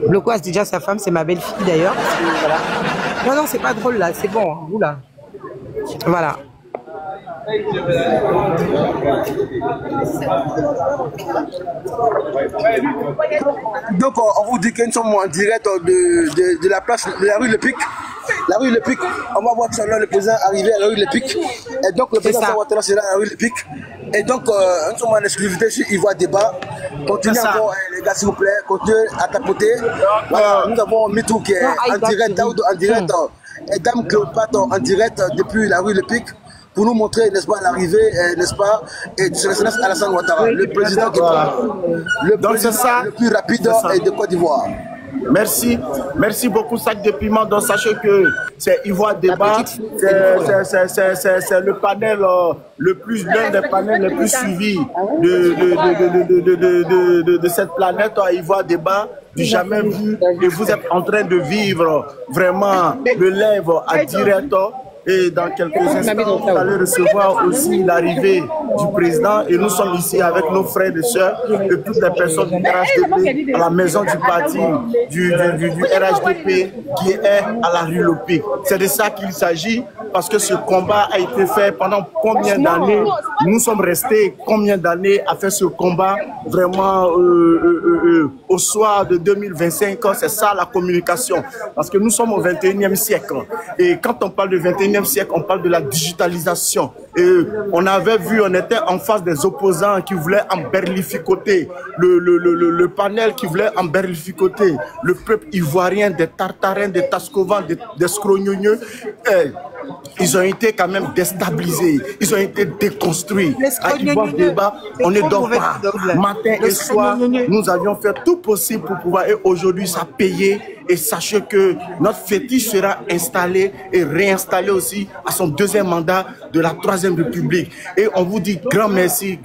Bloco c'est déjà sa femme, c'est ma belle-fille d'ailleurs. Voilà. Non, c'est pas drôle là, c'est bon, vous là. Voilà. Donc on vous dit que nous sommes en direct de la place de la rue Le Pic. La rue Le Pic, on va voir tout à l'heure le président arriver à la rue Le Pic. Et donc le président Ouattara sera à la rue Le Pic. Et donc nous sommes en exclusivité sur Ivoire Débat. Continuez encore les gars s'il vous plaît, continuez à tapoter. Voilà, nous avons MeToo qui est en direct, Daoud en direct, et Dame Cléopâtre en direct depuis la rue Le Pic. Pour nous montrer, n'est-ce pas, l'arrivée, n'est-ce pas, et de son excellence Alassane Ouattara, le président qui est le plus rapide de Côte d'Ivoire. Merci beaucoup, Sac de Piment. Donc sachez que c'est Ivoire Débat, c'est le panel l'un des panels les plus suivis de cette planète Ivoire Débat, du jamais vu. Et vous êtes en train de vivre vraiment le live à direct. Et dans quelques instants, vous allez recevoir aussi l'arrivée du président. Et nous sommes ici avec nos frères et sœurs et toutes les personnes du RHDP à la maison du parti du RHDP qui est à la rue Lopic. C'est de ça qu'il s'agit. parce que ce combat a été fait pendant combien d'années? Nous sommes restés combien d'années à faire ce combat vraiment au soir de 2025? C'est ça la communication, parce que nous sommes au 21e siècle. Et quand on parle du 21e siècle, on parle de la digitalisation. Et on avait vu, on était en face des opposants qui voulaient emberlificoter le panel, qui voulait emberlificoter le peuple ivoirien, des Tartarins, des Tascovans, des Scrognonieux. Ils ont été quand même déstabilisés, ils ont été déconstruits. À Ivoire Débat, on ne dort pas. Matin et soir, nous avions fait tout possible pour pouvoir, et aujourd'hui ça payé. Et sachez que notre fétiche sera installé et réinstallé aussi à son deuxième mandat de la 3e République. Et on vous dit grand merci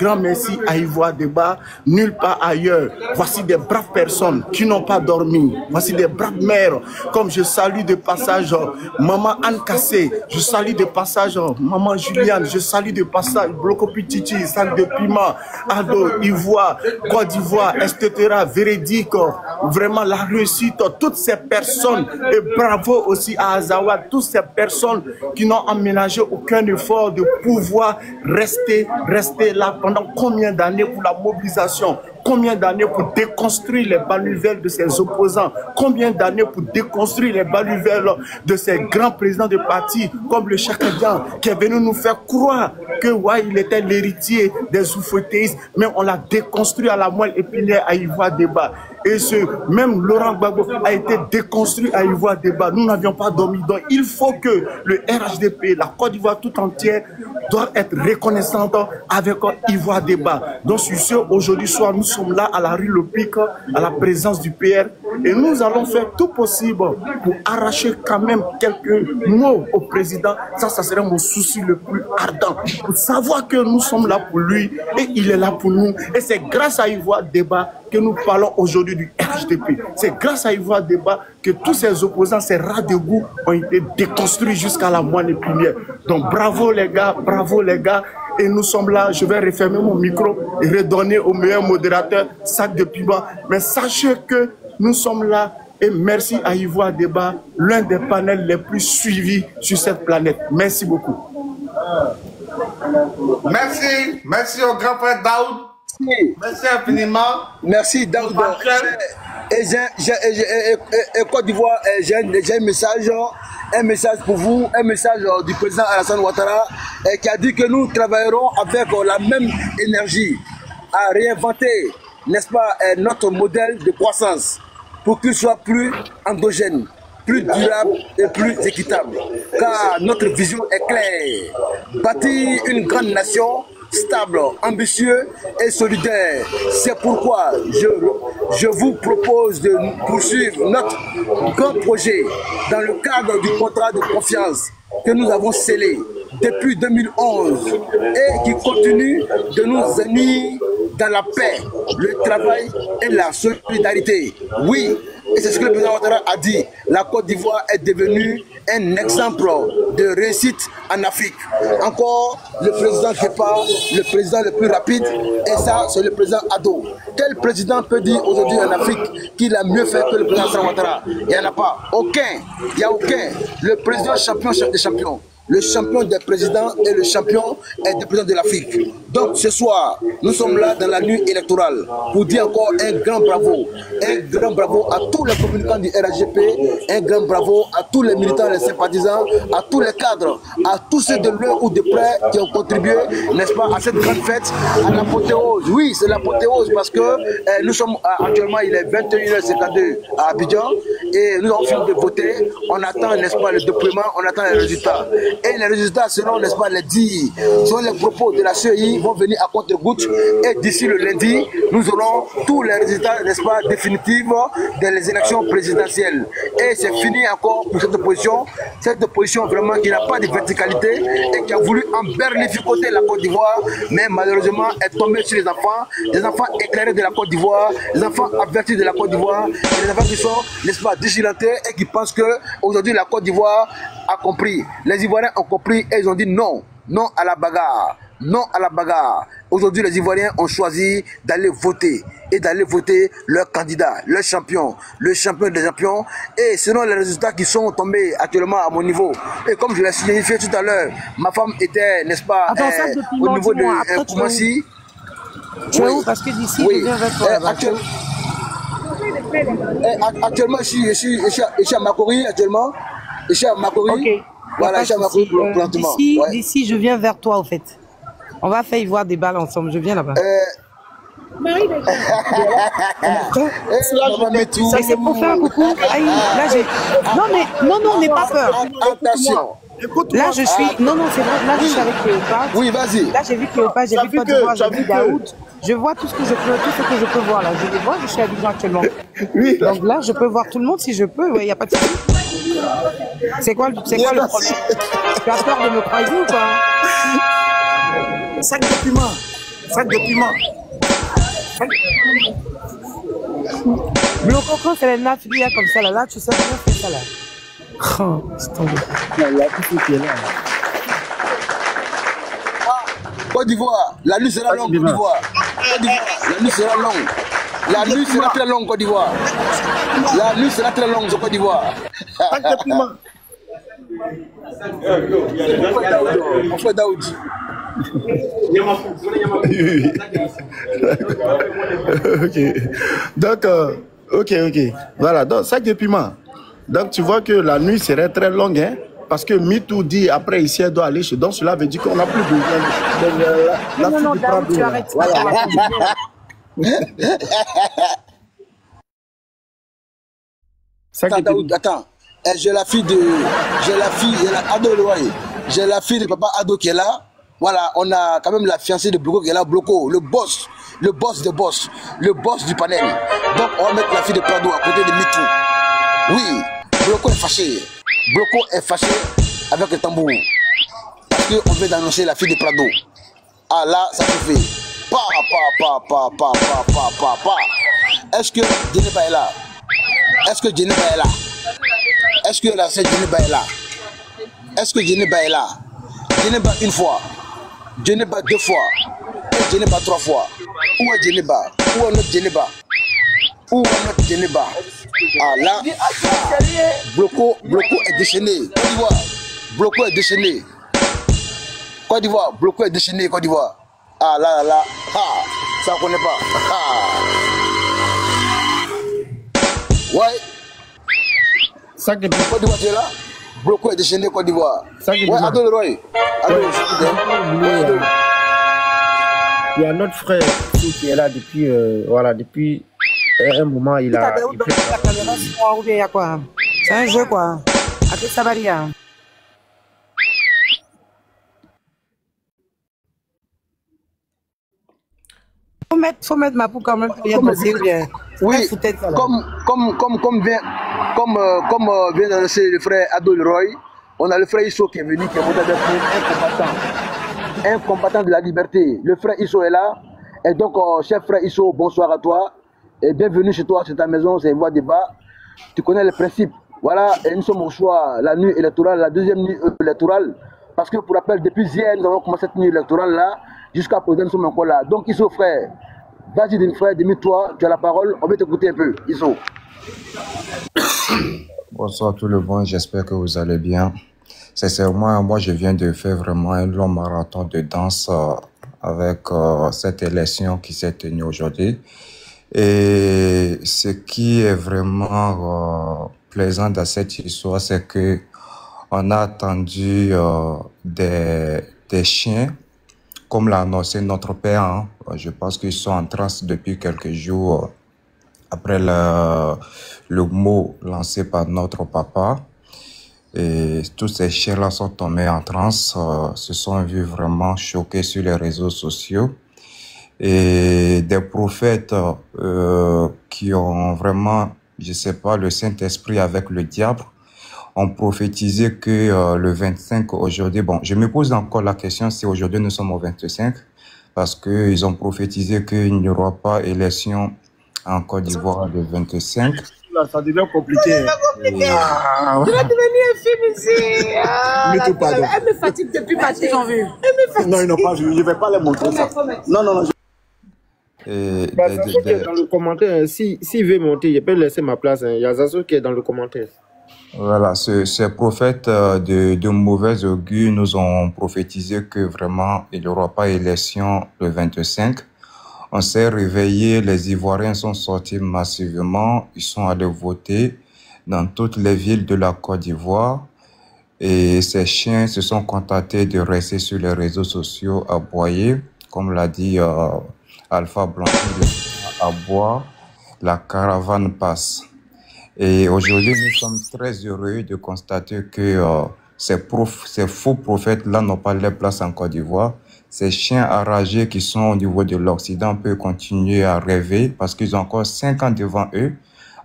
à Ivoire Débat, nulle part ailleurs. Voici des braves personnes qui n'ont pas dormi. Voici des braves mères, comme je salue de passage Maman Anne Kassé, je salue de passage Maman Juliane, je salue de passage Bloco Pititi, Sac de Piment, Ado, Ivoire, Côte d'Ivoire, etc. Véridique, vraiment la réussite, toutes ces personnes, et bravo aussi à Azawa, toutes ces personnes qui n'ont aménagé aucun effort de pouvoir rester là pendant combien d'années pour la mobilisation, combien d'années pour déconstruire les baluvelles de ses opposants, combien d'années pour déconstruire les baluvelles de ces grands présidents de partis comme le Chakadian qui est venu nous faire croire que ouais, il était l'héritier des oufouettéistes, mais on l'a déconstruit à la moelle épinière à Ivoire Débat. Et même Laurent Gbagbo a été déconstruit à Ivoire Débat. Nous n'avions pas dormi. Donc il faut que le RHDP, la Côte d'Ivoire tout entière, doit être reconnaissante avec Ivoire Débat. Donc sur ce, aujourd'hui soir, nous sommes là à la rue Le Pic, à la présence du PR. Et nous allons faire tout possible pour arracher quand même quelques mots au président. Ça serait mon souci le plus ardent. Pour savoir que nous sommes là pour lui et il est là pour nous. Et c'est grâce à Ivoire Débat que nous parlons aujourd'hui du RHDP. C'est grâce à Ivoire Débat que tous ces opposants, ces rats de goût ont été déconstruits jusqu'à la moelle épinière. Donc bravo les gars, bravo les gars. Et nous sommes là, je vais refermer mon micro et redonner au meilleur modérateur Sac de Piment. Mais sachez que nous sommes là et merci à Ivoire Débat, l'un des panels les plus suivis sur cette planète. Merci beaucoup. Merci au grand frère Daoud. Merci infiniment. Merci Daoud. Et Côte d'Ivoire, j'ai un message pour vous, un message du président Alassane Ouattara qui a dit que nous travaillerons avec la même énergie à réinventer, n'est-ce pas, notre modèle de croissance pour qu'il soit plus endogène, plus durable et plus équitable. Car notre vision est claire. Bâtir une grande nation stable, ambitieux et solidaire. C'est pourquoi je vous propose de poursuivre notre grand projet dans le cadre du contrat de confiance que nous avons scellé depuis 2011 et qui continue de nous unir dans la paix, le travail et la solidarité. Oui, et c'est ce que le président Ouattara a dit. La Côte d'Ivoire est devenue un exemple de réussite en Afrique. Encore le président Kepa, le président le plus rapide, et ça c'est le président Ado. Quel président peut dire aujourd'hui en Afrique qu'il a mieux fait que le président Ouattara? Il n'y en a pas. Aucun. Il n'y a aucun. Le président champion des champions. Le champion des présidents et le champion des présidents de l'Afrique. Donc ce soir, nous sommes là dans la nuit électorale pour dire encore un grand bravo à tous les communicants du RHGP, un grand bravo à tous les militants, les sympathisants, à tous les cadres, à tous ceux de loin ou de près qui ont contribué, n'est-ce pas, à cette grande fête, à l'apothéose. Oui, c'est l'apothéose parce que nous sommes actuellement, il est 21h52 à Abidjan et nous avons fini de voter. On attend, n'est-ce pas, le déploiement, on attend les résultats. Et les résultats seront, n'est-ce pas, les dits, selon les propos de la CEI, vont venir à compte-gouttes. Et d'ici le lundi, nous aurons tous les résultats, n'est-ce pas, définitifs des élections présidentielles. Et c'est fini encore pour cette opposition vraiment qui n'a pas de verticalité et qui a voulu emberlificoter la Côte d'Ivoire, mais malheureusement est tombée sur les enfants éclairés de la Côte d'Ivoire, les enfants avertis de la Côte d'Ivoire, et les enfants qui sont, n'est-ce pas, digilantés et qui pensent qu'aujourd'hui la Côte d'Ivoire a compris. Les Ivoiriens ont compris et ils ont dit non, non à la bagarre. Non à la bagarre. Aujourd'hui, les Ivoiriens ont choisi d'aller voter et d'aller voter leur candidat, leur champion, le champion des champions. Et selon les résultats qui sont tombés actuellement à mon niveau, et comme je l'ai signifié tout à l'heure, ma femme était, n'est-ce pas, au niveau de Koumassi. Tu es où? Parce que d'ici, je viens vers toi. Actuellement, je suis à Makori, actuellement. Je suis à Makori. Ok. Voilà, je suis à Makori présentement. D'ici, je viens vers toi, au fait. On va faire y voir des balles ensemble. Je viens là-bas. C'est pour faire un coucou. Aïe, là, non, mais non, n'aie pas peur. Attention. Là, je suis. Non, c'est vrai. Là, je suis avec Cléopâtre. Oui, vas-y. Là, j'ai vu Cléopâtre, j'ai vu Côte d'Ivoire, j'ai vu Daoud. Je vois tout ce que je peux voir là. Je les vois, je suis à Abidjan actuellement. Oui. Donc là, je peux voir tout le monde si je peux. Il n'y a pas de souci. C'est quoi le problème? Tu as peur de me croiser ou quoi? Sac de piment. Bloco, c'est les nattes, il y a comme ça là. Là, tu sais comment faire ça là. Oh, c'est tombé. Il y a tout qui est là. Côte d'Ivoire, la nuit sera longue, Côte d'Ivoire. La nuit sera longue. La nuit sera très longue, Côte d'Ivoire. La nuit sera très longue, Côte d'Ivoire. On fait Daoud. Ok. Donc, ok. Voilà, donc sac de piment. Donc, tu vois que la nuit serait très longue, hein? Parce que Mitou dit après ici elle doit aller chez. Donc cela veut dire qu'on n'a plus besoin de non, Daoud, tu arrêtes. Voilà. Attends. J'ai la fille, Ado Loaye. J'ai la fille de papa Ado qui est là. Voilà, on a quand même la fiancée de Bloco qui est là, Bloco, le boss des boss, le boss du panel. Donc on va mettre la fille de Prado à côté de Mitou. Oui, Bloco est fâché avec le tambour. Parce qu'on vient d'annoncer la fille de Prado. Ah là, ça se fait. Pa. Est-ce que Djeneba est là? Est-ce que la sœur Djeneba est là? Est-ce que Djeneba est là? Djeneba une fois, Djeneba deux fois, et Djeneba trois fois. Où est Djeneba? Où est notre Djeneba? Ah là, Bloco est déchaîné. Bloco est déchaîné. Côte d'Ivoire, Bloco est déchaîné, Côte d'Ivoire. Ah là, ça on connaît pas. Ouais. Sac de Côte d'Ivoire, tu es là? Bloco est déchaîné, Côte d'Ivoire. Ouais, Ado Leroy. Il y a notre frère qui est là depuis, depuis un moment. Il a. C'est un jeu, quoi. Avec Sabaria. Faut mettre ma peau quand même. Oui, comme vient d'annoncer le frère Ado Leroy, on a le frère Isso qui est venu, qui est monté avec un combattant de la liberté. Le frère Isso est là. Et donc, cher frère Isso, bonsoir à toi. Et bienvenue chez toi, c'est ta maison, c'est une voie débat. Tu connais les principes. Voilà, et nous sommes au choix, la nuit électorale, la deuxième nuit électorale. Parce que pour rappel, depuis hier, nous avons commencé cette nuit électorale-là. Jusqu'à présent, nous sommes encore là. Donc, Isso, frère, vas-y, frère, dis-toi, tu as la parole, on va t'écouter un peu. Isso. Bonsoir tout le monde, j'espère que vous allez bien. Sincèrement, moi, je viens de faire vraiment un long marathon de danse avec cette élection qui s'est tenue aujourd'hui. Et ce qui est vraiment plaisant dans cette histoire, c'est que on a attendu des chiens, comme l'a annoncé notre père. Hein. Je pense qu'ils sont en transe depuis quelques jours après le mot lancé par notre papa. Et tous ces chiens-là sont tombés en transe, se sont vus vraiment choqués sur les réseaux sociaux. Et des prophètes qui ont vraiment, je sais pas, le Saint-Esprit avec le diable, ont prophétisé que le 25 aujourd'hui, bon, je me pose encore la question si aujourd'hui nous sommes au 25, parce qu'ils ont prophétisé qu'il n'y aura pas élection en Côte d'Ivoire le 25. Ça devient compliqué. Tu vas devenir un film ici. tout pardon. Elle me fatigue depuis matin. Ils ont vu. Elle me fatigue. Non, ils n'ont pas vu. Je ne vais pas les montrer ça. Non, non, non. Et Bah, Zazo qui est dans le commentaire, s'il veut monter, je peux laisser ma place. Il y a Zazo qui est dans le commentaire. voilà, ces prophètes de mauvais augure nous ont prophétisé que vraiment il n'y aura pas élection le 25. On s'est réveillé, les Ivoiriens sont sortis massivement, ils sont allés voter dans toutes les villes de la Côte d'Ivoire et ces chiens se sont contentés de rester sur les réseaux sociaux à aboyer, comme l'a dit Alpha Blanc, à boire, la caravane passe. Et aujourd'hui, nous sommes très heureux de constater que ces faux prophètes-là n'ont pas leur place en Côte d'Ivoire. Ces chiens enragés qui sont au niveau de l'Occident peuvent continuer à rêver parce qu'ils ont encore 5 ans devant eux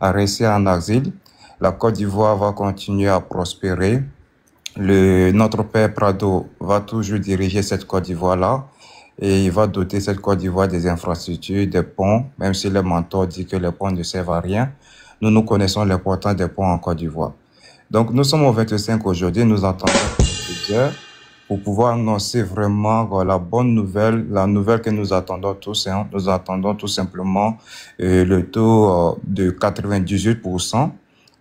à rester en exil. La Côte d'Ivoire va continuer à prospérer. Notre père Prado va toujours diriger cette Côte d'Ivoire-là et il va doter cette Côte d'Ivoire des infrastructures, des ponts, même si le mentor dit que les ponts ne servent à rien. Nous connaissons l'importance des ponts en Côte d'Ivoire. Donc, nous sommes au 25 aujourd'hui, nous entendons plusieurs pour pouvoir annoncer vraiment la bonne nouvelle, la nouvelle que nous attendons tous. Hein. Nous attendons tout simplement le taux de 98%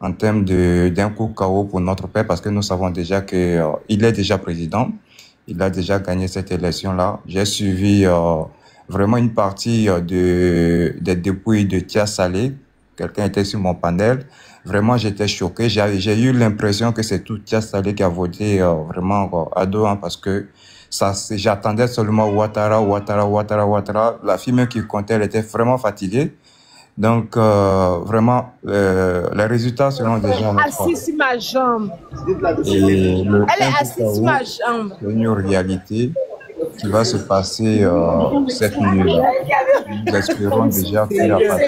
en termes d'un coup KO pour notre père parce que nous savons déjà qu'il est déjà président. Il a déjà gagné cette élection-là. J'ai suivi vraiment une partie des dépouilles de Tia Salé. Quelqu'un était sur mon panel. Vraiment, j'étais choqué. J'ai eu l'impression que c'est tout Tia Salé qui a voté vraiment à dos, hein, parce que j'attendais seulement Ouattara. La fille même qui comptait, elle était vraiment fatiguée. Donc, vraiment, les résultats seront déjà... Assise sur ma jambe. Et Elle est assise sur ma jambe. C'est une réalité qui va se passer cette nuit-là. Nous espérons déjà faire à partir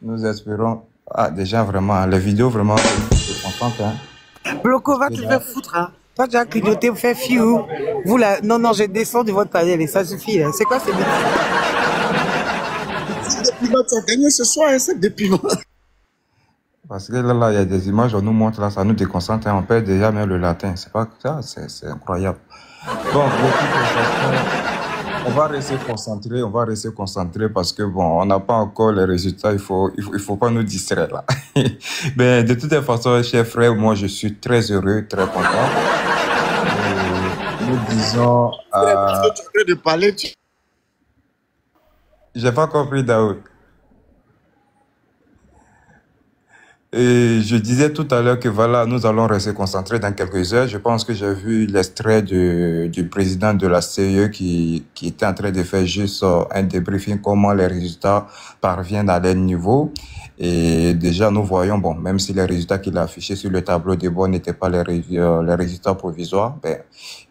Nous espérons... Ah, déjà, vraiment, les vidéos, vraiment, je suis contente. Hein. Bloco, va te faire foutre. Hein. Toi, tu as clignoté, vous faites fiou. Vous, là, non, je descends de votre panel et ça suffit. Hein. C'est quoi ces piments sont gagnés ce soir, hein, c'est des piments. Parce que là, il y a des images, on nous montre, là, ça nous déconcentre. Hein. On perd déjà même le latin. C'est pas ça, c'est incroyable. Bon, on va rester concentré parce que bon, on n'a pas encore les résultats, il faut pas nous distraire là. Mais de toutes les façons, chers frères, moi je suis très heureux, très content. Nous disons... de parler, J'ai pas compris, Daoud. Et je disais tout à l'heure que voilà, nous allons rester concentrés dans quelques heures. Je pense que j'ai vu l'extrait du président de la CE qui était en train de faire juste un débriefing, comment les résultats parviennent à leur niveau. Et déjà, nous voyons, bon, même si les résultats qu'il a affichés sur le tableau de bord n'étaient pas les résultats provisoires, ben,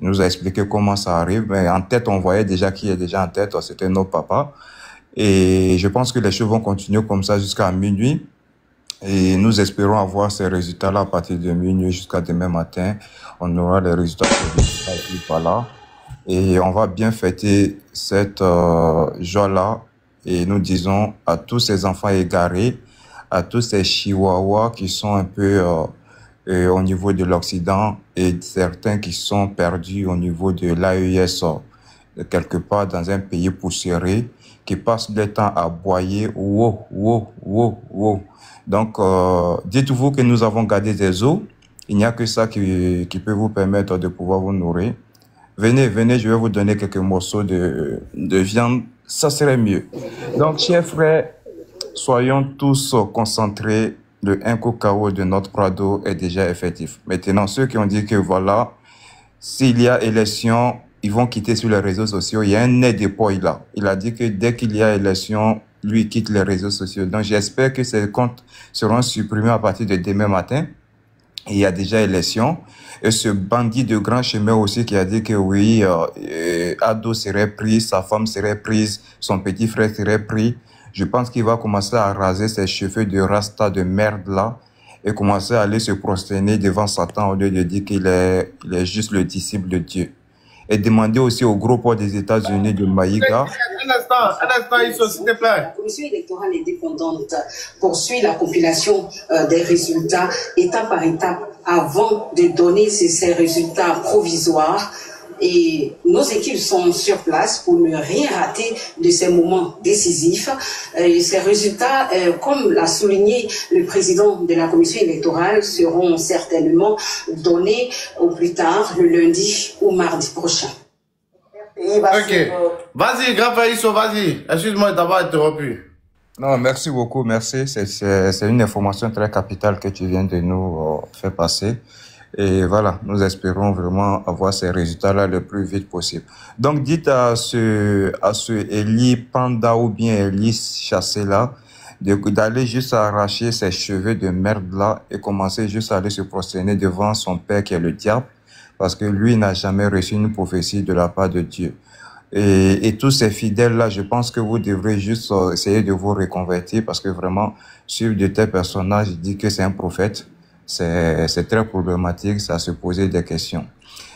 il nous a expliqué comment ça arrive. Mais en tête, on voyait déjà qui est déjà en tête, c'était nos papas. Et je pense que les choses vont continuer comme ça jusqu'à minuit. Et nous espérons avoir ces résultats-là à partir de minuit jusqu'à demain matin. On aura les résultats voilà. Et on va bien fêter cette joie-là. Et nous disons à tous ces enfants égarés, à tous ces chihuahuas qui sont un peu au niveau de l'Occident et certains qui sont perdus au niveau de l'AES, quelque part dans un pays poussiéreux, qui passent le temps à aboyer. Donc, dites-vous que nous avons gardé des os. Il n'y a que ça qui peut vous permettre de pouvoir vous nourrir. Venez, je vais vous donner quelques morceaux de viande. Ça serait mieux. Donc, chers frères, soyons tous concentrés. Le 1 KO de notre Prado est déjà effectif. Maintenant, ceux qui ont dit que voilà, s'il y a élection, ils vont quitter sur les réseaux sociaux. Il y a un nez de poil là. Il a dit que dès qu'il y a élection, lui quitte les réseaux sociaux. Donc, j'espère que ces comptes seront supprimés à partir de demain matin. Il y a déjà élection. Et ce bandit de grand chemin aussi qui a dit que oui, Ado serait pris, sa femme serait prise, son petit frère serait pris. Je pense qu'il va commencer à raser ses cheveux de rasta de merde là et commencer à aller se prosterner devant Satan au lieu de dire qu'il est juste le disciple de Dieu. et demander aussi au gros port des États-Unis de Maïga. Un instant, s'il te plaît. La commission électorale indépendante poursuit la compilation des résultats étape par étape avant de donner ces résultats provisoires. Et nos équipes sont sur place pour ne rien rater de ces moments décisifs. Et ces résultats, comme l'a souligné le président de la commission électorale, seront certainement donnés au plus tard le lundi ou mardi prochain. Ok. Vas-y, grand Faïsso, vas-y. Excuse-moi d'avoir interrompu. Non, merci beaucoup, merci. C'est une information très capitale que tu viens de nous faire passer. Et voilà, nous espérons vraiment avoir ces résultats-là le plus vite possible. Donc, dites à ce Eli Panda ou bien Eli Chassé-là d'aller juste arracher ses cheveux de merde-là et commencer juste à aller se prosterner devant son père qui est le diable, parce que lui n'a jamais reçu une prophétie de la part de Dieu. Et tous ces fidèles-là, je pense que vous devrez juste essayer de vous reconvertir, parce que vraiment, suivre de tels personnages, dit que c'est un prophète. C'est très problématique, ça se poser des questions.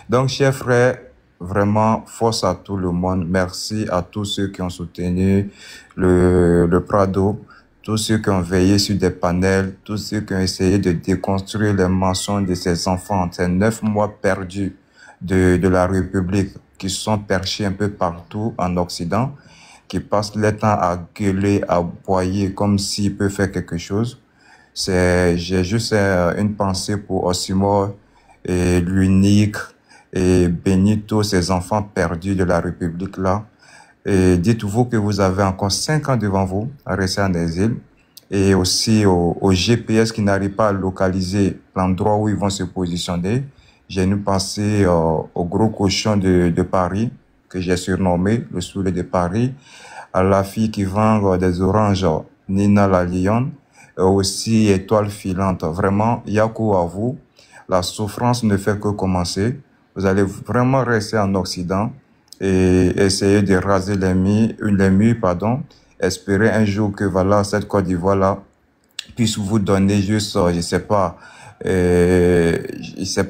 Donc, chers frères, vraiment, force à tout le monde. Merci à tous ceux qui ont soutenu le Prado, tous ceux qui ont veillé sur des panels, tous ceux qui ont essayé de déconstruire les mensonges de ces enfants, ces 9 mois perdus de la République, qui sont perchés un peu partout en Occident, qui passent le temps à gueuler, à aboyer comme s'ils peuvent faire quelque chose. J'ai juste une pensée pour Osimor et l'Unique et Benito, ces enfants perdus de la République là. Et dites-vous que vous avez encore 5 ans devant vous à rester en exil. Et aussi au GPS qui n'arrive pas à localiser l'endroit où ils vont se positionner. J'ai une pensée au gros cochon de Paris, que j'ai surnommé le Soulé de Paris, à la fille qui vend des oranges, Nina la Lionne, aussi Étoile filante. Vraiment, Yakou à vous. La souffrance ne fait que commencer. Vous allez vraiment rester en Occident et essayer de raser les murs, espérer un jour que voilà, cette Côte d'Ivoire-là puisse vous donner juste, je sais pas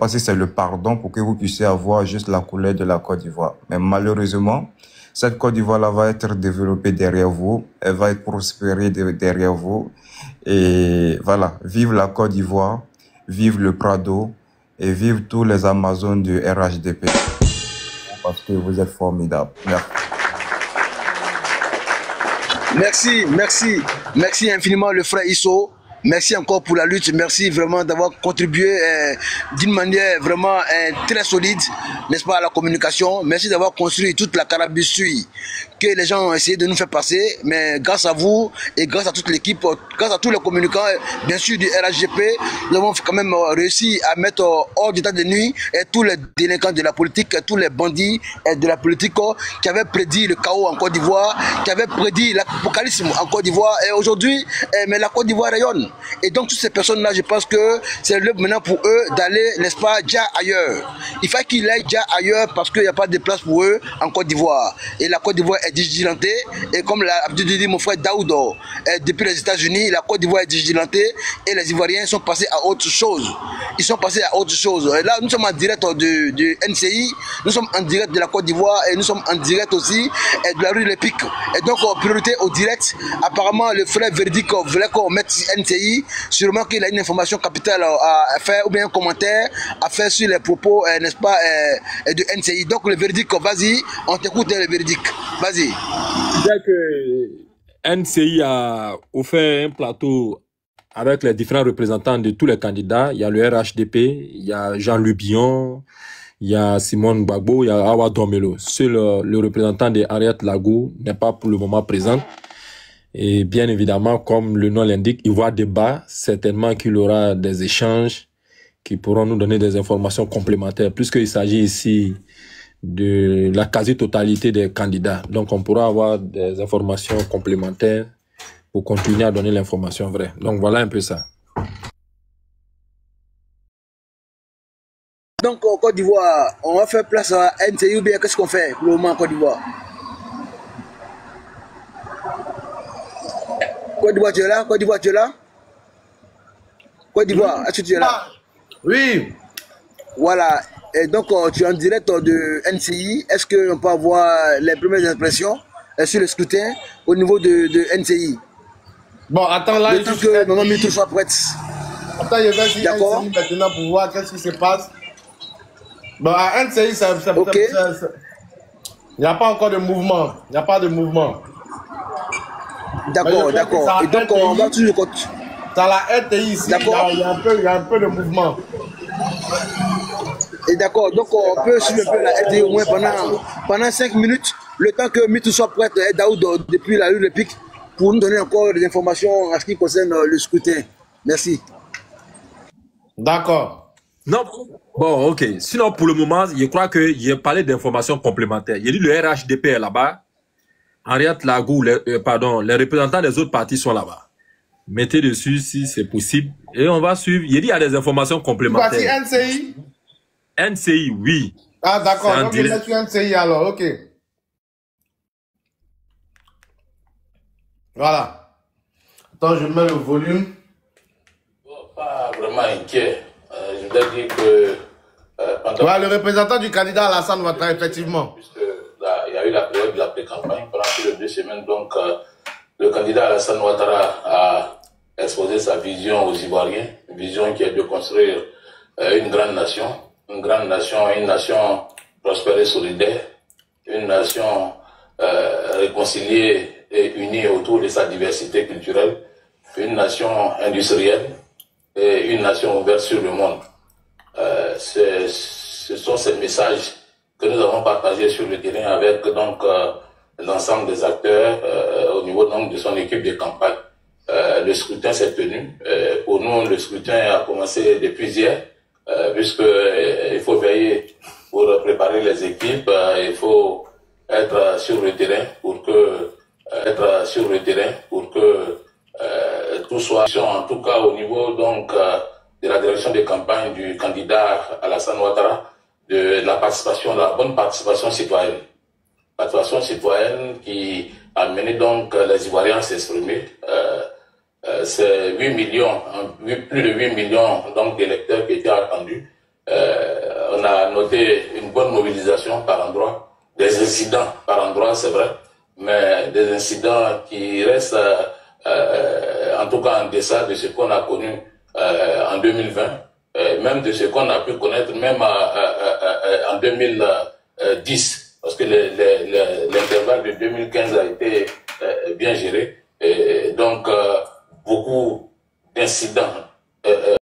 si c'est le pardon pour que vous puissiez avoir juste la couleur de la Côte d'Ivoire. Mais malheureusement, cette Côte d'Ivoire-là va être développée derrière vous, elle va être prospérée derrière vous. Et voilà, vive la Côte d'Ivoire, vive le Prado et vive tous les Amazones du RHDP. Parce que vous êtes formidables. Merci infiniment le frère Isso. Merci encore pour la lutte, merci vraiment d'avoir contribué d'une manière vraiment très solide, n'est-ce pas, à la communication. Merci d'avoir construit toute la carabistouille que les gens ont essayé de nous faire passer, mais grâce à vous et grâce à toute l'équipe, grâce à tous les communicants, bien sûr du RHGP, nous avons quand même réussi à mettre hors d'état de nuit tous les délinquants de la politique, tous les bandits de la politique qui avaient prédit le chaos en Côte d'Ivoire, qui avaient prédit l'apocalypse en Côte d'Ivoire, et aujourd'hui, mais la Côte d'Ivoire rayonne. Et donc toutes ces personnes-là, je pense que c'est l'heure maintenant pour eux d'aller, n'est-ce pas, déjà ailleurs. Il faut qu'ils aillent déjà ailleurs parce qu'il n'y a pas de place pour eux en Côte d'Ivoire. Et la Côte d'Ivoire est digitalisée. Et comme l'a dit mon frère Daoudo, depuis les États-Unis, la Côte d'Ivoire est digitalisée et les Ivoiriens sont passés à autre chose. Ils sont passés à autre chose. Et là, nous sommes en direct du NCI, nous sommes en direct de la Côte d'Ivoire et nous sommes en direct aussi de la rue Lépic. Et donc, priorité au direct. Apparemment, le frère Verdict voulait qu'on mette NCI. Sûrement qu'il a une information capitale à faire ou bien un commentaire à faire sur les propos, n'est-ce pas, de NCI. Donc le verdict, vas-y, on t'écoute le verdict. Vas-y. C'est que NCI a offert un plateau avec les différents représentants de tous les candidats. Il y a le RHDP, il y a Jean Lubion, il y a Simone Gbagbo, il y a Awa Domelo. Seul le représentant de Harriet Lago n'est pas pour le moment présent. Et bien évidemment, comme le nom l'indique, il y aura débat. Certainement qu'il y aura des échanges qui pourront nous donner des informations complémentaires, puisqu'il s'agit ici de la quasi-totalité des candidats. Donc, on pourra avoir des informations complémentaires pour continuer à donner l'information vraie. Donc, voilà un peu ça. Donc, en Côte d'Ivoire, on va faire place à NCI ou bien qu'est-ce qu'on fait pour le moment en Côte d'Ivoire? Côte d'Ivoire, tu es là? Côte d'Ivoire, tu es là? Côte d'Ivoire, est-ce que tu es là? Oui. Voilà. Et donc, tu es en direct de NCI. Est-ce qu'on peut avoir les premières impressions sur le scrutin au niveau de NCI? Bon, attends, là, le temps que Maman Mitou soit prête. Attends, je vais essayer NCI maintenant pour voir qu'est-ce qui se passe. Bon, à NCI, il n'y a pas encore de mouvement. Il n'y a pas de mouvement. D'accord, d'accord. Et donc, on va toujours continuer. Dans la RTI ici, il y a un peu de mouvement. Et d'accord, donc on peut suivre un peu la RTI au moins pendant 5 minutes, le temps que Mitou soit prête, Daoud, depuis la rue de Pic, pour nous donner encore des informations en ce qui concerne le scrutin. Merci. D'accord. Non, bon, ok. Sinon, pour le moment, je crois que j'ai parlé d'informations complémentaires. Il dit le RHDP est là-bas. Henriette Lagou, les représentants des autres partis sont là-bas. Mettez dessus si c'est possible. Et on va suivre. Il dit il y a des informations complémentaires. Parti NCI? NCI, oui. Ah, d'accord. Donc, je mets sur NCI alors, ok. Voilà. Attends, je mets le volume. Pas vraiment inquiet. Je voudrais dire que ouais, le représentant du candidat Alassane Ouattara, effectivement. Il y a eu la période de la pré-campagne pendant plus de 2 semaines. Donc, le candidat Alassane Ouattara a exposé sa vision aux Ivoiriens. Une vision qui est de construire une grande nation. Une nation prospère et solidaire. Une nation réconciliée et unie autour de sa diversité culturelle. Une nation industrielle et une nation ouverte sur le monde. Ce sont ces messages que nous avons partagés sur le terrain avec donc l'ensemble des acteurs au niveau donc de son équipe de campagne. Le scrutin s'est tenu. Pour nous, le scrutin a commencé depuis hier, puisqu'il faut veiller pour préparer les équipes. Il faut être sur le terrain pour que tout soit en tout cas au niveau donc de la direction de campagne du candidat Alassane Ouattara, de la participation, la bonne participation citoyenne. Participation citoyenne qui a mené donc les Ivoiriens à s'exprimer. C'est 8 millions, plus de 8 millions donc d'électeurs qui étaient attendus. On a noté une bonne mobilisation par endroit, des incidents par endroit, c'est vrai, mais des incidents qui restent en tout cas en deçà de ce qu'on a connu en 2020, même de ce qu'on a pu connaître même en 2010, parce que l'intervalle de 2015 a été bien géré. Et donc, beaucoup d'incidents